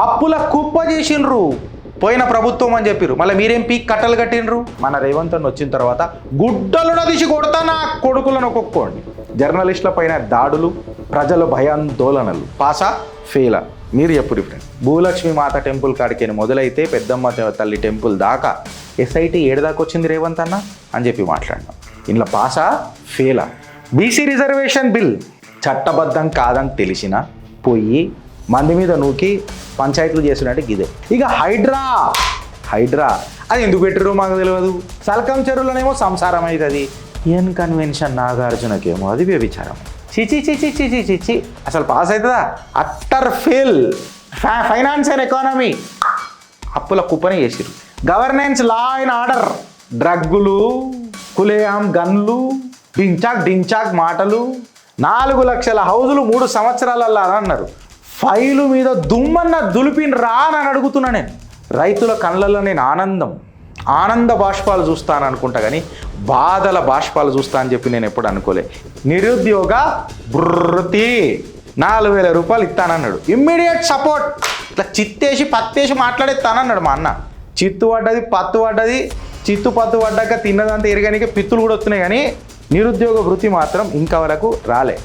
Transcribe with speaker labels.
Speaker 1: అప్పుల కుప్ప చేసిండ్రు పోయిన ప్రభుత్వం అని చెప్పిర్రు. మళ్ళీ మీరేం పీక్ కట్టలు కట్టిండ్రు. మన రేవంత్ అన్న వచ్చిన తర్వాత గుడ్డలను తీసి కొడతా నా కొడుకులను ఒక్కొక్కోండి. జర్నలిస్టుల పైన దాడులు, ప్రజల భయాందోళనలు. పాసా ఫెయిలా మీరు చెప్పురు ఫ్రెండ్. భూలక్ష్మి మాత టెంపుల్ కాడికి మొదలైతే పెద్దమ్మ తల్లి టెంపుల్ దాకా ఎస్ఐటి ఏడు వచ్చింది రేవంత్ అన్న అని చెప్పి మాట్లాడినాం. ఇంట్లో పాసా ఫెయిలా? బీసీ రిజర్వేషన్ బిల్ చట్టబద్ధం కాదని తెలిసిన పోయి మంది మీద నూకి పంచాయతీలు చేసినట్టు ఇదే. ఇక హైడ్రా అది ఎందుకు పెట్టారో మాకు తెలియదు. సల్కం చెరువులోనేమో సంసారం అవుతుంది. ఎన్ కన్వెన్షన్ నాగార్జునకేమో అది వ్యభిచారం. చిచి చిచి చిచి చిచి అసలు పాస్ అవుతుందా? Utter fail. Finance and economy అప్పుల కుప్పనే చేసిరు. గవర్నెన్స్, లా అండ్ ఆర్డర్, డ్రగ్గులు, కులేయాం గన్లు, డించాక్ మాటలు. 4 లక్షల హౌజులు 3 సంవత్సరాలల్లా అన్నారు. ఫైలు మీద దుమ్మన్న దులిపిన రా అని అడుగుతున్నా నేను. రైతుల కళ్ళల్లో నేను ఆనంద బాష్పాలు చూస్తాను అనుకుంటా, కానీ బాధల బాష్పాలు చూస్తా అని చెప్పి నేను ఎప్పుడు అనుకోలే. నిరుద్యోగ భృతి 4,000 రూపాయలు ఇస్తానన్నాడు. Immediate support. ఇట్లా చిత్తేసి పత్తేసి మాట్లాడేస్తానన్నాడు మా అన్న. చిత్తు పడ్డది, పత్తు పడ్డది. చిత్తు పత్తు పడ్డాక తిన్నదంతా ఎరగానికే పిత్తులు కూడా వస్తున్నాయి, కానీ నిరుద్యోగ భృతి మాత్రం ఇంకా వరకు రాలే.